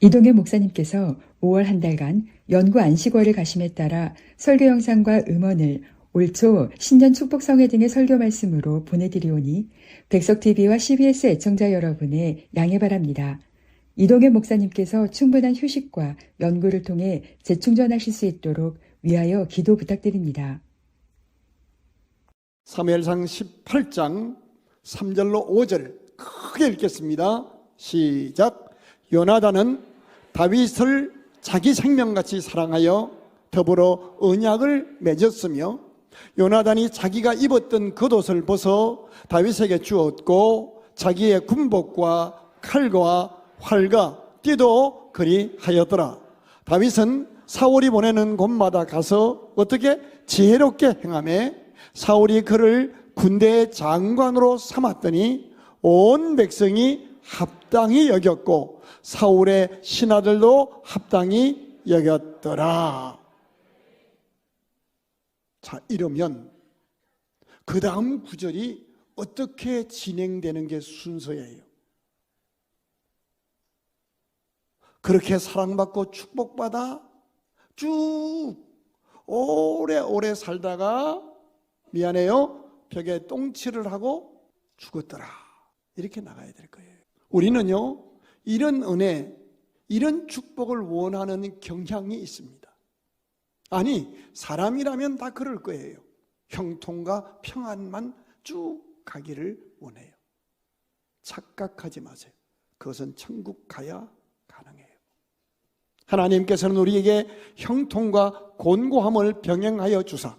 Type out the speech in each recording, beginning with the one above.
이동현 목사님께서 5월 한 달간 연구 안식월을 가심에 따라 설교 영상과 음원을 올 초 신년 축복성회 등의 설교 말씀으로 보내드리오니 백석TV와 CBS 애청자 여러분의 양해 바랍니다. 이동현 목사님께서 충분한 휴식과 연구를 통해 재충전하실 수 있도록 위하여 기도 부탁드립니다. 사무엘상 18장 3절로 5절 크게 읽겠습니다. 시작. 요나단은 다윗을 자기 생명같이 사랑하여 더불어 언약을 맺었으며 요나단이 자기가 입었던 겉옷을 벗어 다윗에게 주었고 자기의 군복과 칼과 활과 띠도 그리하였더라. 다윗은 사울이 보내는 곳마다 가서 어떻게 지혜롭게 행하며 사울이 그를 군대의 장관으로 삼았더니 온 백성이 합당히 여겼고 사울의 신하들도 합당히 여겼더라. 자, 이러면 그 다음 구절이 어떻게 진행되는 게 순서예요. 그렇게 사랑받고 축복받아 쭉 오래오래 살다가 미안해요, 벽에 똥칠을 하고 죽었더라. 이렇게 나가야 될 거예요. 우리는요, 이런 은혜, 이런 축복을 원하는 경향이 있습니다. 아니, 사람이라면 다 그럴 거예요. 형통과 평안만 쭉 가기를 원해요. 착각하지 마세요. 그것은 천국 가야 가능해요. 하나님께서는 우리에게 형통과 곤고함을 병행하여 주사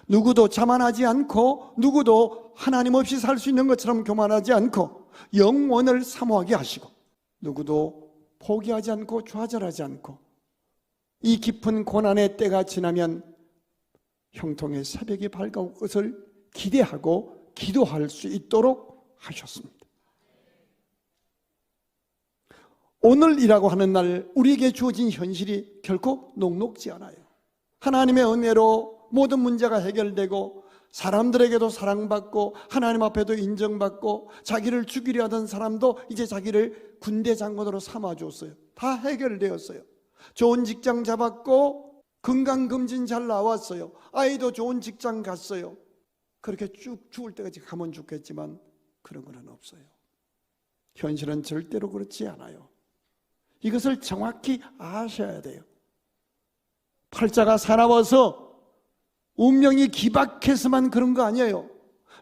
누구도 자만하지 않고 누구도 하나님 없이 살 수 있는 것처럼 교만하지 않고 영원을 사모하게 하시고 누구도 포기하지 않고 좌절하지 않고 이 깊은 고난의 때가 지나면 형통의 새벽이 밝아올 것을 기대하고 기도할 수 있도록 하셨습니다. 오늘이라고 하는 날 우리에게 주어진 현실이 결코 녹록지 않아요. 하나님의 은혜로 모든 문제가 해결되고 사람들에게도 사랑받고 하나님 앞에도 인정받고 자기를 죽이려 하던 사람도 이제 자기를 군대 장관으로 삼아줬어요. 다 해결되었어요. 좋은 직장 잡았고 건강검진 잘 나왔어요. 아이도 좋은 직장 갔어요. 그렇게 쭉 죽을 때까지 가면 좋겠지만 그런 건 없어요. 현실은 절대로 그렇지 않아요. 이것을 정확히 아셔야 돼요. 팔자가 사나워서 운명이 기박해서만 그런 거 아니에요.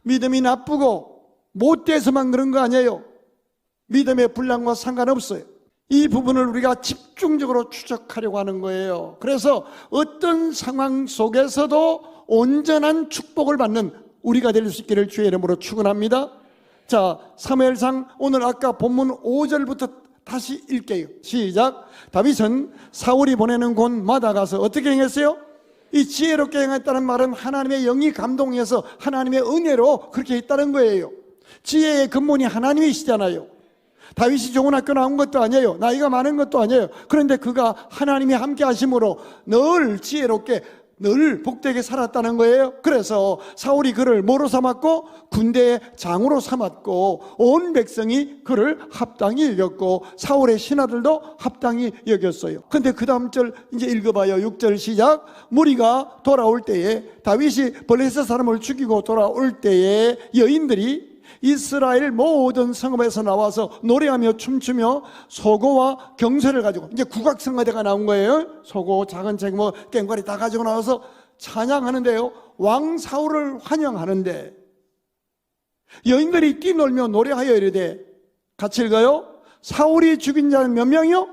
믿음이 나쁘고 못돼서만 그런 거 아니에요. 믿음의 분량과 상관없어요. 이 부분을 우리가 집중적으로 추적하려고 하는 거예요. 그래서 어떤 상황 속에서도 온전한 축복을 받는 우리가 될 수 있기를 주의 이름으로 축원합니다. 자, 사무엘상 오늘 아까 본문 5절부터 다시 읽게요. 시작. 다윗은 사울이 보내는 곳마다 가서 어떻게 행했어요? 이 지혜롭게 행했다는 말은 하나님의 영이 감동해서 하나님의 은혜로 그렇게 했다는 거예요. 지혜의 근본이 하나님이시잖아요. 다윗이 좋은 학교 나온 것도 아니에요. 나이가 많은 것도 아니에요. 그런데 그가 하나님이 함께 하심으로 늘 지혜롭게 늘 복되게 살았다는 거예요. 그래서 사울이 그를 뭐로 삼았고 군대의 장으로 삼았고 온 백성이 그를 합당히 여겼고 사울의 신하들도 합당히 여겼어요. 그런데 그 다음 절 이제 읽어봐요. 6절 시작. 무리가 돌아올 때에 다윗이 블레셋 사람을 죽이고 돌아올 때에 여인들이 이스라엘 모든 성읍에서 나와서 노래하며 춤추며 소고와 경쇠를 가지고 이제 국악성가대가 나온 거예요. 소고, 작은 책, 꽹과리 다 가지고 나와서 찬양하는데요. 왕 사울을 환영하는데 여인들이 뛰놀며 노래하여 이르되 같이 읽어요. 사울이 죽인 자는 몇 명이요?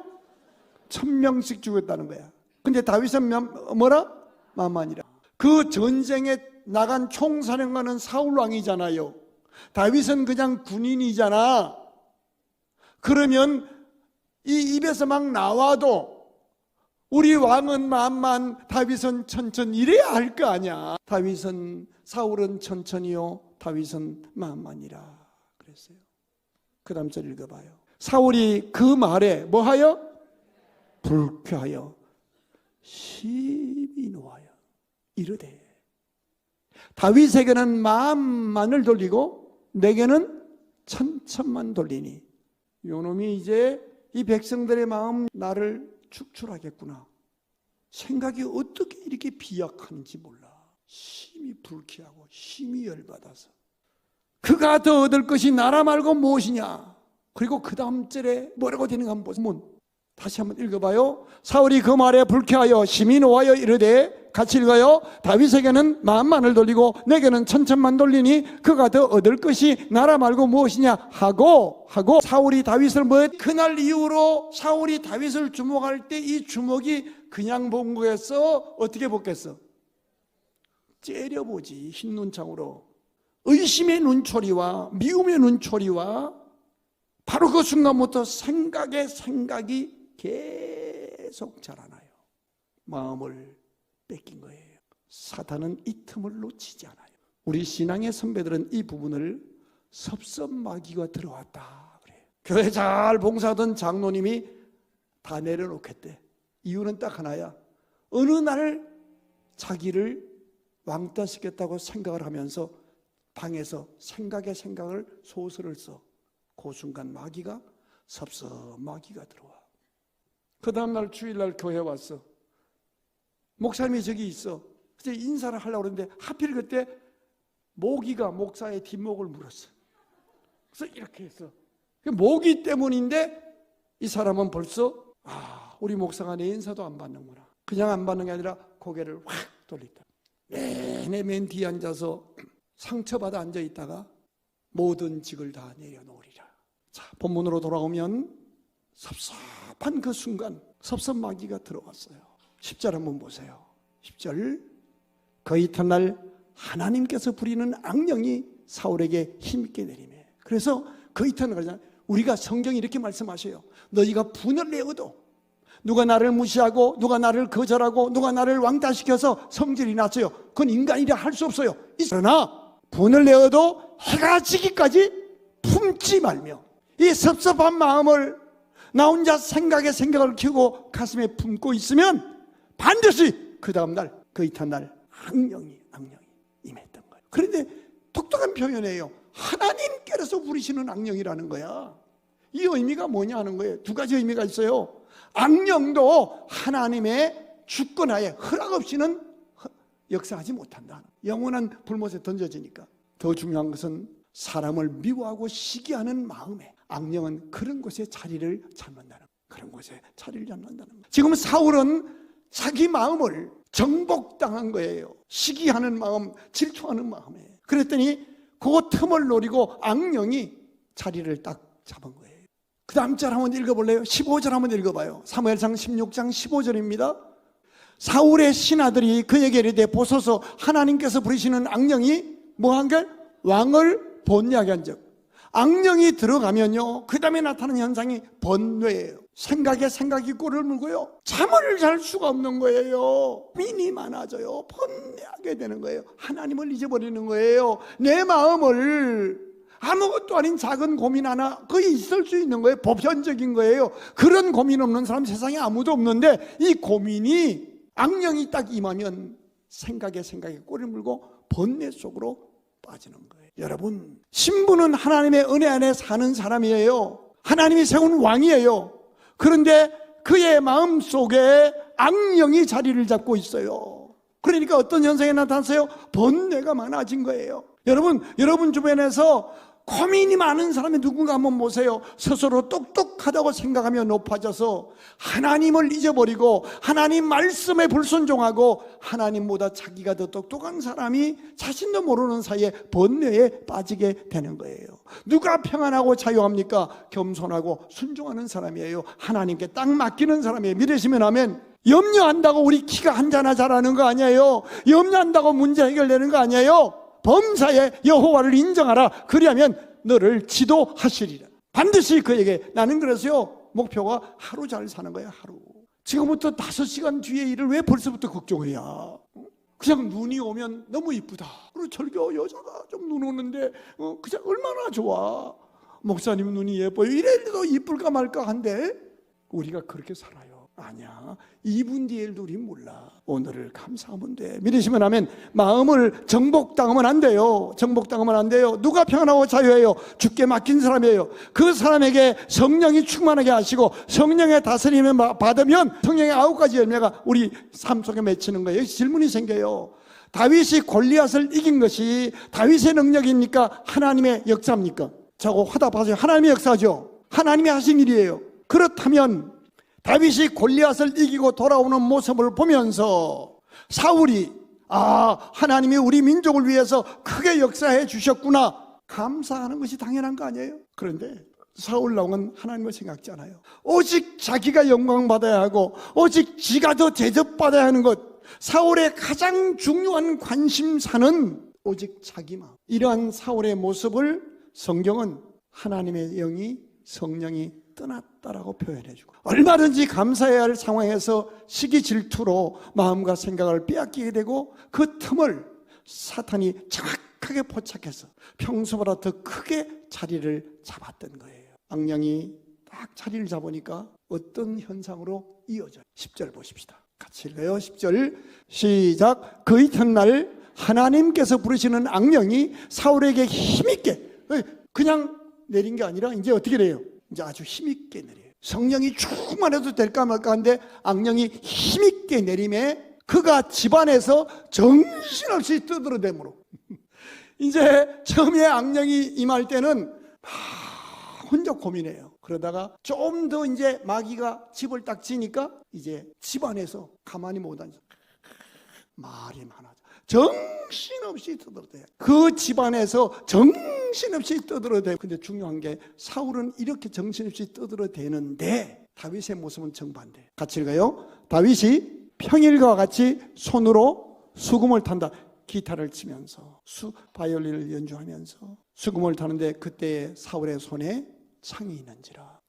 1000명씩 죽였다는 거야. 근데 다윗은 뭐라? 만만이라. 그 전쟁에 나간 총사령관은 사울 왕이잖아요. 다윗은 그냥 군인이잖아. 그러면 이 입에서 막 나와도 우리 왕은 만만, 다윗은 천천 이래야 할 거 아니야. 다윗은 사울은 천천히요, 다윗은 만만이라 그랬어요. 그 다음 절 읽어봐요. 사울이 그 말에 뭐하여? 불쾌하여 심히 노하여 이르되 다윗에게는 만만을 돌리고 내게는 천천만 돌리니 요놈이 이제 이 백성들의 마음 나를 축출하겠구나. 생각이 어떻게 이렇게 비약한지 몰라. 심히 불쾌하고 심히 열받아서 그가 더 얻을 것이 나라 말고 무엇이냐. 그리고 그 다음 절에 뭐라고 되는가 한번 보세요. 다시 한번 읽어봐요. 사울이 그 말에 불쾌하여 심히 노하여 이르되, 같이 읽어요. 다윗에게는 만만을 돌리고 내게는 천천만 돌리니 그가 더 얻을 것이 나라 말고 무엇이냐 하고 사울이 다윗을 그날 이후로 사울이 다윗을 주목할 때 이 주목이 그냥 본 거였어? 어떻게 보겠어? 째려보지. 흰 눈창으로 의심의 눈초리와 미움의 눈초리와 바로 그 순간부터 생각이 계속 자라나요. 마음을 뺏긴 거예요. 사탄은 이 틈을 놓치지 않아요. 우리 신앙의 선배들은 이 부분을 섭섭마귀가 들어왔다 그래요. 교회 잘 봉사하던 장로님이 다 내려놓겠대. 이유는 딱 하나야. 어느 날 자기를 왕따시켰다고 생각을 하면서 방에서 생각을 소설을 써. 그 순간 마귀가 섭섭마귀가 들어와. 그 다음날 주일날 교회 왔어. 목사님이 저기 있어. 그때 인사를 하려고 그러는데 하필 그때 모기가 목사의 뒷목을 물었어. 그래서 이렇게 했어. 모기 때문인데 이 사람은 벌써 우리 목사가 내 인사도 안 받는구나. 그냥 안 받는 게 아니라 고개를 확 돌린다. 내내 맨 뒤에 앉아서 상처받아 앉아있다가 모든 직을 다 내려놓으리라. 자, 본문으로 돌아오면 섭섭한 그 순간 섭섭마귀가 들어왔어요. 10절 한번 보세요. 10절 그 이튿날 하나님께서 부리는 악령이 사울에게 힘있게 내리매. 그래서 그 이튿날 우리가 성경이 이렇게 말씀하셔요. 너희가 분을 내어도 누가 나를 무시하고 누가 나를 거절하고 누가 나를 왕따시켜서 성질이 났어요. 그건 인간이라 할 수 없어요. 그러나 분을 내어도 해가 지기까지 품지 말며 이 섭섭한 마음을 나 혼자 생각을 키우고 가슴에 품고 있으면 반드시 그 다음날 그 이튿날 악령이 임했던 거예요. 그런데 독특한 표현이에요. 하나님께서 부리시는 악령이라는 거야. 이 의미가 뭐냐 하는 거예요. 두 가지 의미가 있어요. 악령도 하나님의 주권하에 허락 없이는 역사하지 못한다. 영원한 불못에 던져지니까. 더 중요한 것은 사람을 미워하고 시기하는 마음에 악령은 그런 곳에 자리를 잡는다는, 그런 곳에 자리를 잡는다는 거예요. 지금 사울은 자기 마음을 정복당한 거예요. 시기하는 마음, 질투하는 마음에. 그랬더니 그 틈을 노리고 악령이 자리를 딱 잡은 거예요. 그 다음 절 한번 읽어볼래요? 15절 한번 읽어봐요. 사무엘상 16장 15절입니다. 사울의 신하들이 그에게 이르되 보소서 하나님께서 부리시는 악령이 뭐한 걸? 왕을 번뇌하게 한 적. 악령이 들어가면요 그 다음에 나타나는 현상이 번뇌예요. 생각이 꼴을 물고요 잠을 잘 수가 없는 거예요. 고민이 많아져요. 번뇌하게 되는 거예요. 하나님을 잊어버리는 거예요. 내 마음을 아무것도 아닌 작은 고민 하나 거의 있을 수 있는 거예요. 보편적인 거예요. 그런 고민 없는 사람 세상에 아무도 없는데 이 고민이 악령이 딱 임하면 생각에 꼴을 물고 번뇌 속으로 빠지는 거예요. 여러분, 신부는 하나님의 은혜 안에 사는 사람이에요. 하나님이 세운 왕이에요. 그런데 그의 마음속에 악령이 자리를 잡고 있어요. 그러니까 어떤 현상이 나타났어요? 번뇌가 많아진 거예요. 여러분 주변에서 고민이 많은 사람이 누군가 한번 보세요. 스스로 똑똑하다고 생각하며 높아져서 하나님을 잊어버리고 하나님 말씀에 불순종하고 하나님보다 자기가 더 똑똑한 사람이 자신도 모르는 사이에 번뇌에 빠지게 되는 거예요. 누가 평안하고 자유합니까? 겸손하고 순종하는 사람이에요. 하나님께 딱 맡기는 사람이에요. 믿으시면 아멘. 염려한다고 우리 키가 한자나 자라는 거 아니에요. 염려한다고 문제 해결되는 거 아니에요. 범사에 여호와를 인정하라. 그리하면 너를 지도하시리라. 반드시 그에게. 나는 그래서요 목표가 하루 잘 사는 거야. 하루. 지금부터 5시간 뒤에 일을 왜 벌써부터 걱정해야. 그냥 눈이 오면 너무 이쁘다. 그리고 절교 여자가 좀 눈 오는데 그냥 얼마나 좋아. 목사님 눈이 예뻐요. 이래도 이쁠까 말까 한데 우리가 그렇게 살아요. 아니야. 2분 뒤에도 우리 몰라. 오늘을 감사하면 돼. 믿으시면 하면 마음을 정복당하면 안 돼요. 정복당하면 안 돼요. 누가 평안하고 자유해요? 주께 맡긴 사람이에요. 그 사람에게 성령이 충만하게 하시고 성령의 다스림을 받으면 성령의 9가지 열매가 우리 삶 속에 맺히는 거예요. 질문이 생겨요. 다윗이 골리앗을 이긴 것이 다윗의 능력입니까? 하나님의 역사입니까? 자고 화답하세요. 하나님의 역사죠. 하나님이 하신 일이에요. 그렇다면 다윗이 골리앗을 이기고 돌아오는 모습을 보면서 사울이 하나님이 우리 민족을 위해서 크게 역사해 주셨구나 감사하는 것이 당연한 거 아니에요? 그런데 사울 왕은 하나님을 생각지 않아요. 오직 자기가 영광받아야 하고 오직 지가 더 대접받아야 하는 것, 사울의 가장 중요한 관심사는 오직 자기만. 이러한 사울의 모습을 성경은 하나님의 영이 성령이 떠났다라고 표현해주고, 얼마든지 감사해야 할 상황에서 시기 질투로 마음과 생각을 빼앗기게 되고 그 틈을 사탄이 정확하게 포착해서 평소보다 더 크게 자리를 잡았던 거예요. 악령이 딱 자리를 잡으니까 어떤 현상으로 이어져요? 10절 보십시다. 같이 읽어요. 10절 시작. 그 이튿날 하나님께서 부르시는 악령이 사울에게 힘있게, 그냥 내린 게 아니라 이제 어떻게 돼요? 이제 아주 힘있게 내려요. 성령이 충만해도 될까 말까 하는데 악령이 힘있게 내림에 그가 집안에서 정신없이 떠들어대므로 이제 처음에 악령이 임할 때는 혼자 고민해요. 그러다가 좀 더 이제 마귀가 집을 딱 지니까 이제 집안에서 가만히 못 앉아. 말이 많아져. 정신없이 떠들어대요. 그 집안에서 정신없이 떠들어대요. 근데 중요한 게 사울은 이렇게 정신없이 떠들어대는데 다윗의 모습은 정반대. 같이 읽어요. 다윗이 평일과 같이 손으로 수금을 탄다. 기타를 치면서 바이올린을 연주하면서 수금을 타는데 그때 사울의 손에 창이 있는지라.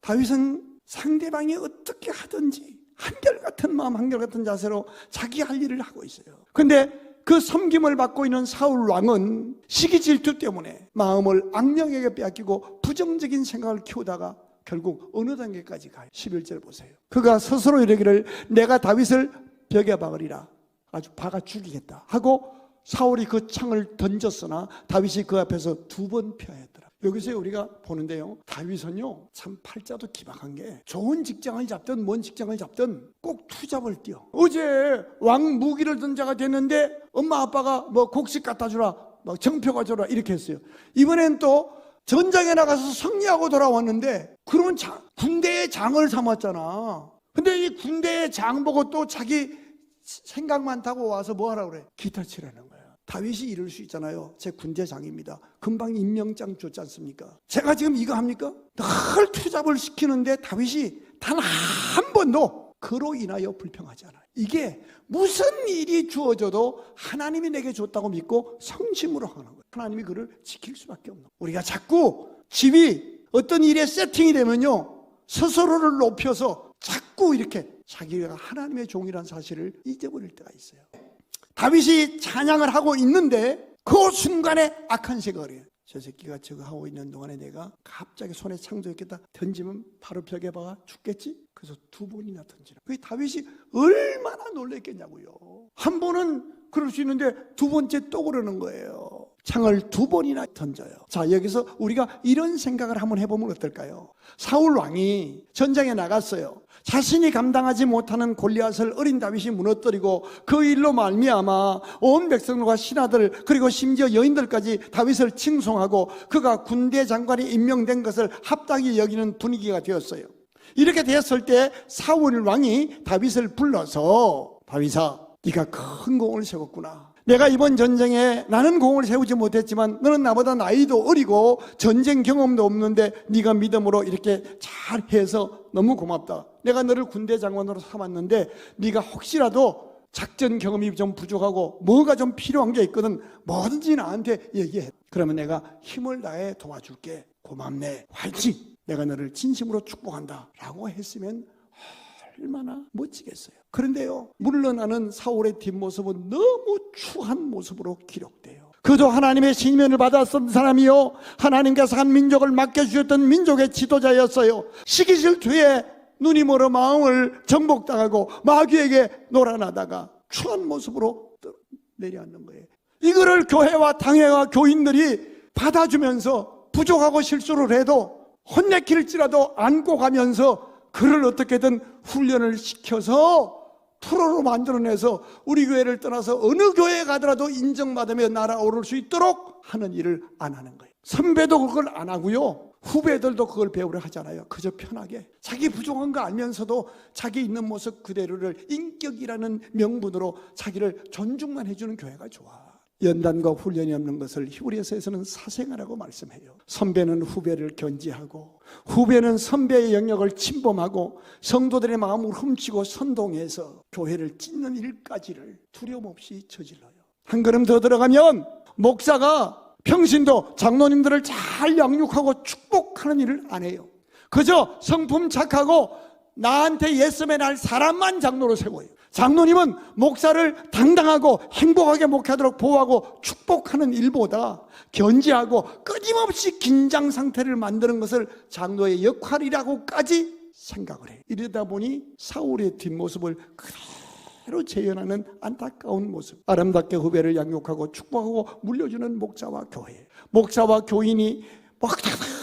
다윗은 상대방이 어떻게 하든지 한결같은 마음, 한결같은 자세로 자기 할 일을 하고 있어요. 근데 그 섬김을 받고 있는 사울 왕은 시기 질투 때문에 마음을 악령에게 빼앗기고 부정적인 생각을 키우다가 결국 어느 단계까지 가요? 11절 보세요. 그가 스스로 이르기를 내가 다윗을 벽에 박으리라, 아주 박아 죽이겠다 하고 사울이 그 창을 던졌으나 다윗이 그 앞에서 2번 피하였더라. 여기서 우리가 보는데요, 다윗은요 참 팔자도 기박한 게 좋은 직장을 잡든 뭔 직장을 잡든 꼭 투잡을 뛰어. 어제 왕 무기를 든 자가 됐는데 엄마 아빠가 뭐 곡식 갖다 주라, 뭐 정표 가져라 이렇게 했어요. 이번엔 또 전장에 나가서 승리하고 돌아왔는데 그런 군대의 장을 삼았잖아. 근데 이 군대의 장 보고 또 자기 생각만 타고 와서 뭐 하라고 그래? 기타 치라는 거야. 다윗이 이럴 수 있잖아요. 제 군대장입니다. 금방 임명장 줬지 않습니까? 제가 지금 이거 합니까? 늘 투잡을 시키는데 다윗이 단 한 번도 그로 인하여 불평하지 않아요. 이게 무슨 일이 주어져도 하나님이 내게 줬다고 믿고 성심으로 하는 거예요. 하나님이 그를 지킬 수밖에 없는 거예요. 우리가 자꾸 집이 어떤 일에 세팅이 되면요 스스로를 높여서 자꾸 이렇게 자기가 하나님의 종이라는 사실을 잊어버릴 때가 있어요. 다윗이 찬양을 하고 있는데 그 순간에 악한 생각을 해요. 저 새끼가 저거 하고 있는 동안에 내가 갑자기 손에 창도 있겠다 던지면 바로 벽에 박아 죽겠지? 그래서 2번이나 던지라. 그게 다윗이 얼마나 놀랬겠냐고요. 한 번은 그럴 수 있는데 2번째 또 그러는 거예요. 창을 2번이나 던져요. 자, 여기서 우리가 이런 생각을 한번 해보면 어떨까요? 사울 왕이 전장에 나갔어요. 자신이 감당하지 못하는 골리앗을 어린 다윗이 무너뜨리고 그 일로 말미암아 온 백성들과 신하들 그리고 심지어 여인들까지 다윗을 칭송하고 그가 군대 장관이 임명된 것을 합당히 여기는 분위기가 되었어요. 이렇게 되었을 때 사울 왕이 다윗을 불러서 다윗아, 네가 큰 공을 세웠구나. 내가 이번 전쟁에 나는 공을 세우지 못했지만 너는 나보다 나이도 어리고 전쟁 경험도 없는데 네가 믿음으로 이렇게 잘해서 너무 고맙다. 내가 너를 군대 장관으로 삼았는데 네가 혹시라도 작전 경험이 좀 부족하고 뭐가 좀 필요한 게 있거든 뭐든지 나한테 얘기해. 그러면 내가 힘을 다해 도와줄게. 고맙네. 화이팅. 내가 너를 진심으로 축복한다 라고 했으면 얼마나 멋지겠어요. 그런데요, 물러나는 사울의 뒷모습은 너무 추한 모습으로 기록돼요. 그도 하나님의 신면을 받았던 사람이요, 하나님께서 한 민족을 맡겨주셨던 민족의 지도자였어요. 시기 질투에 눈이 멀어 마음을 정복당하고 마귀에게 놀아나다가 추한 모습으로 내려앉는 거예요. 이거를 교회와 당회와 교인들이 받아주면서 부족하고 실수를 해도 혼내킬지라도 안고 가면서 그를 어떻게든 훈련을 시켜서 프로로 만들어내서 우리 교회를 떠나서 어느 교회에 가더라도 인정받으며 날아오를 수 있도록 하는 일을 안 하는 거예요. 선배도 그걸 안 하고요, 후배들도 그걸 배우려 하잖아요. 그저 편하게 자기 부족한 거 알면서도 자기 있는 모습 그대로를 인격이라는 명분으로 자기를 존중만 해주는 교회가 좋아. 연단과 훈련이 없는 것을 히브리서에서는 사생아라고 말씀해요. 선배는 후배를 견지하고 후배는 선배의 영역을 침범하고 성도들의 마음을 훔치고 선동해서 교회를 찢는 일까지를 두려움 없이 저질러요. 한 걸음 더 들어가면 목사가 평신도 장로님들을 잘 양육하고 축복하는 일을 안 해요. 그저 성품 착하고 나한테 예스맨 할 사람만 장로로 세워요. 장로님은 목사를 당당하고 행복하게 목회하도록 보호하고 축복하는 일보다 견지하고 끊임없이 긴장 상태를 만드는 것을 장로의 역할이라고까지 생각을 해요. 이러다 보니 사울의 뒷모습을 그대로 재현하는 안타까운 모습. 아름답게 후배를 양육하고 축복하고 물려주는 목사와 교회, 목사와 교인이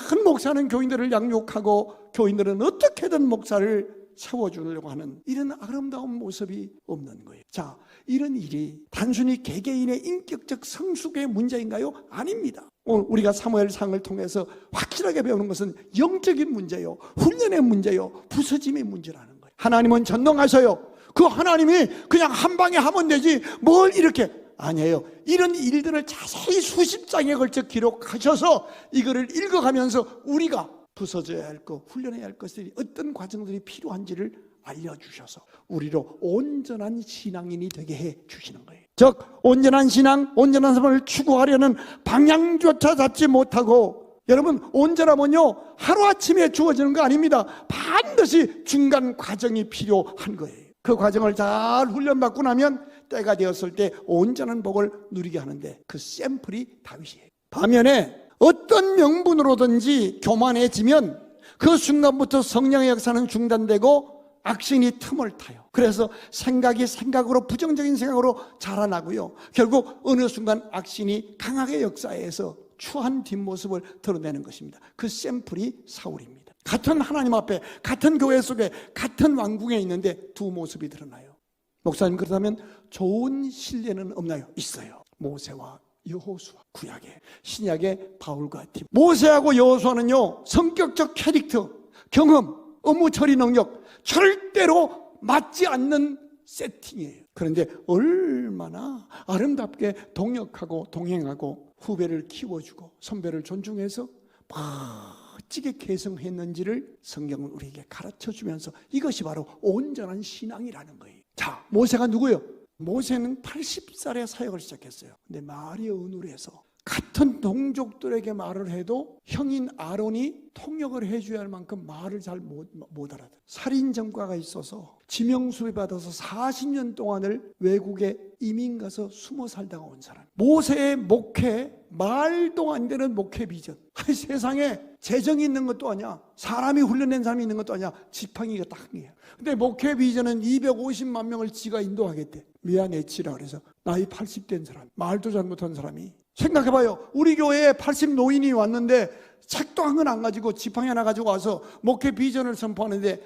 큰 목사는 교인들을 양육하고 교인들은 어떻게든 목사를 세워주려고 하는 이런 아름다운 모습이 없는 거예요. 자, 이런 일이 단순히 개개인의 인격적 성숙의 문제인가요? 아닙니다. 오늘 우리가 사무엘상을 통해서 확실하게 배우는 것은 영적인 문제요, 훈련의 문제요, 부서짐의 문제라는 거예요. 하나님은 전능하셔요. 그 하나님이 그냥 한 방에 하면 되지 뭘 이렇게, 아니에요. 이런 일들을 자세히 수십 장에 걸쳐 기록하셔서 이거를 읽어가면서 우리가 부서져야 할 것, 훈련해야 할 것들이 어떤 과정들이 필요한지를 알려주셔서 우리로 온전한 신앙인이 되게 해 주시는 거예요. 즉 온전한 신앙, 온전한 삶을 추구하려는 방향조차 잡지 못하고, 여러분 온전하면요 하루아침에 주어지는 거 아닙니다. 반드시 중간 과정이 필요한 거예요. 그 과정을 잘 훈련받고 나면 때가 되었을 때 온전한 복을 누리게 하는데 그 샘플이 다윗이에요. 반면에 어떤 명분으로든지 교만해지면 그 순간부터 성령의 역사는 중단되고 악신이 틈을 타요. 그래서 생각으로 부정적인 생각으로 자라나고요, 결국 어느 순간 악신이 강하게 역사해서 추한 뒷모습을 드러내는 것입니다. 그 샘플이 사울입니다. 같은 하나님 앞에, 같은 교회 속에, 같은 왕궁에 있는데 두 모습이 드러나요. 목사님, 그렇다면 좋은 신뢰는 없나요? 있어요. 모세와 여호수아, 구약의, 신약의 바울과 디모데. 모세하고 여호수아는요 성격적 캐릭터, 경험, 업무 처리 능력 절대로 맞지 않는 세팅이에요. 그런데 얼마나 아름답게 동역하고 동행하고 후배를 키워주고 선배를 존중해서 멋지게 계승했는지를 성경은 우리에게 가르쳐주면서 이것이 바로 온전한 신앙이라는 거예요. 자, 모세가 누구예요? 모세는 80살에 사역을 시작했어요. 근데 말이 어눌해서 같은 동족들에게 말을 해도 형인 아론이 통역을 해줘야 할 만큼 말을 잘 못 알아들어요. 살인 전과가 있어서 지명수배 받아서 40년 동안을 외국에 이민 가서 숨어 살다가 온 사람. 모세의 목회, 말도 안 되는 목회 비전. 세상에 재정이 있는 것도 아니야, 사람이 훈련된 사람이 있는 것도 아니야, 지팡이가 딱 한 개야. 근데 목회 비전은 250만 명을 지가 인도하겠대. 미안해치라 그래서 나이 80된 사람, 말도 잘못한 사람이. 생각해봐요. 우리 교회에 80 노인이 왔는데 책도 한 권 안 가지고 지팡이 하나 가지고 와서 목회 비전을 선포하는데,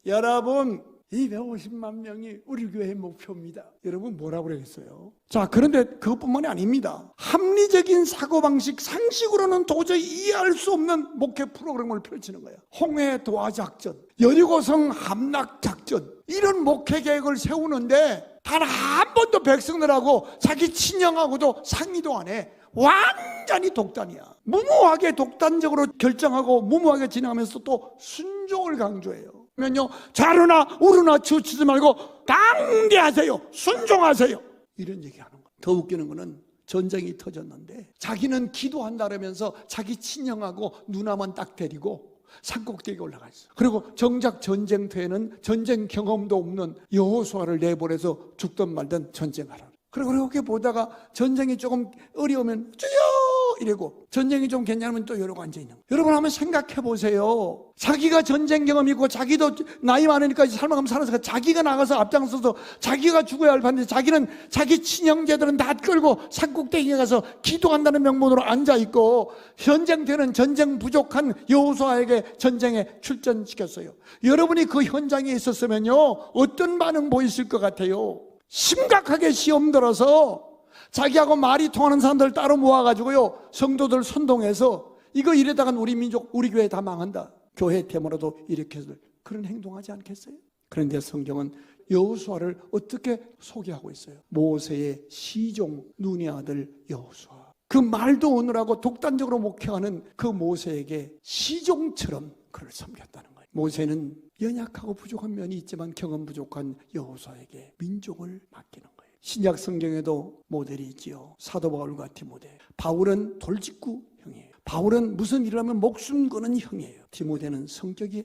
여러분 250만 명이 우리 교회의 목표입니다. 여러분 뭐라고 그러겠어요? 자, 그런데 그것뿐만이 아닙니다. 합리적인 사고방식, 상식으로는 도저히 이해할 수 없는 목회 프로그램을 펼치는 거예요. 홍해 도하작전, 여리고성 함락작전, 이런 목회 계획을 세우는데 단 한 번도 백성들하고 자기 친형하고도 상의도 안 해. 완전히 독단이야. 무모하게 독단적으로 결정하고 무모하게 진행하면서 또 순종을 강조해요. 그러면요, 좌르나 우르나 치우치지 말고 당대하세요, 순종하세요, 이런 얘기하는 거예요. 더 웃기는 거는 전쟁이 터졌는데 자기는 기도한다 그러면서 자기 친형하고 누나만 딱 데리고 산꼭대기에 올라가 있어. 그리고 정작 전쟁터에는 전쟁 경험도 없는 여호수아를 내보내서 죽든 말든 전쟁하라. 그리고 이렇게 보다가 전쟁이 조금 어려우면 주여 이러고 전쟁이 좀 괜찮으면 또 이러고 앉아있는 거예요. 여러분 한번 생각해 보세요. 자기가 전쟁 경험이 있고 자기도 나이 많으니까 살만큼 살아서 자기가 나가서 앞장서서 자기가 죽어야 할 판데 자기는 자기 친형제들은 다 끌고 산꼭대기에 가서 기도한다는 명분으로 앉아있고 전쟁터는 전쟁 부족한 여호수아에게 전쟁에 출전시켰어요. 여러분이 그 현장에 있었으면요 어떤 반응 보이실 것 같아요? 심각하게 시험 들어서 자기하고 말이 통하는 사람들 따로 모아가지고요 성도들 선동해서 이거 이러다간 우리 민족 우리 교회 다 망한다. 교회 테마로도 이렇게 해서 그런 행동하지 않겠어요? 그런데 성경은 여호수아를 어떻게 소개하고 있어요? 모세의 시종 눈의 아들 여호수아. 그 말도 오느라고 독단적으로 목회하는 그 모세에게 시종처럼 그를 섬겼다는 거예요. 모세는 연약하고 부족한 면이 있지만 경험 부족한 여호수아에게 민족을 맡기는 거예요. 신약 성경에도 모델이 있지요. 사도 바울과 디모데. 바울은 돌직구 형이에요. 바울은 무슨 일을 하면 목숨 거는 형이에요. 디모데는 성격이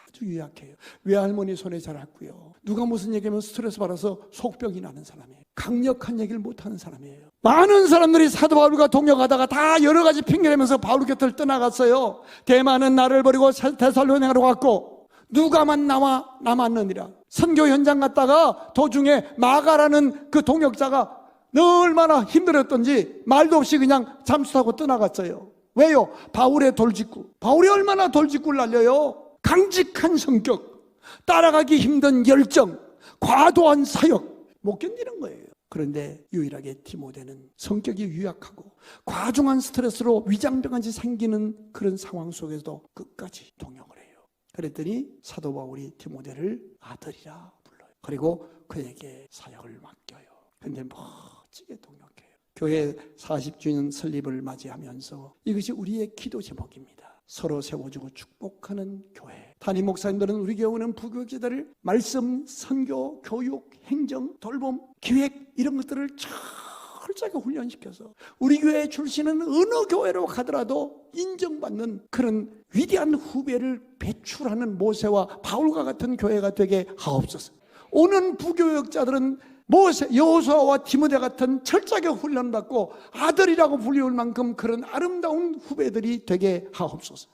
아주 유약해요. 외할머니 손에 자랐고요. 누가 무슨 얘기하면 스트레스 받아서 속병이 나는 사람이에요. 강력한 얘기를 못하는 사람이에요. 많은 사람들이 사도 바울과 동역하다가 다 여러 가지 핑계대면서 바울 곁을 떠나갔어요. 대만은 나를 버리고 데살로니가로 갔고 누가만 나와 남았느니라. 선교 현장 갔다가 도중에 마가라는 그 동역자가 얼마나 힘들었던지 말도 없이 그냥 잠수 타고 떠나갔어요. 왜요? 바울의 돌직구. 바울이 얼마나 돌직구를 날려요? 강직한 성격, 따라가기 힘든 열정, 과도한 사역 못 견디는 거예요. 그런데 유일하게 디모데는 성격이 유약하고 과중한 스트레스로 위장병까지 생기는 그런 상황 속에서도 끝까지 동역을 해요. 그랬더니 사도 바울이 디모데를 아들이라 불러요. 그리고 그에게 사역을 맡겨요. 근데 멋지게 동역해요. 교회 40주년 설립을 맞이하면서 이것이 우리의 기도 제목입니다. 서로 세워주고 축복하는 교회. 담임 목사님들은 우리 교회는 부교육자들을 말씀, 선교, 교육, 행정, 돌봄, 기획 이런 것들을 철저하게 훈련시켜서 우리 교회 출신은 어느 교회로 가더라도 인정받는 그런 위대한 후배를 배출하는 모세와 바울과 같은 교회가 되게 하옵소서. 오는 부교육자들은 모세, 여호수아와 디모데 같은 철저하게 훈련받고 아들이라고 불리울 만큼 그런 아름다운 후배들이 되게 하옵소서.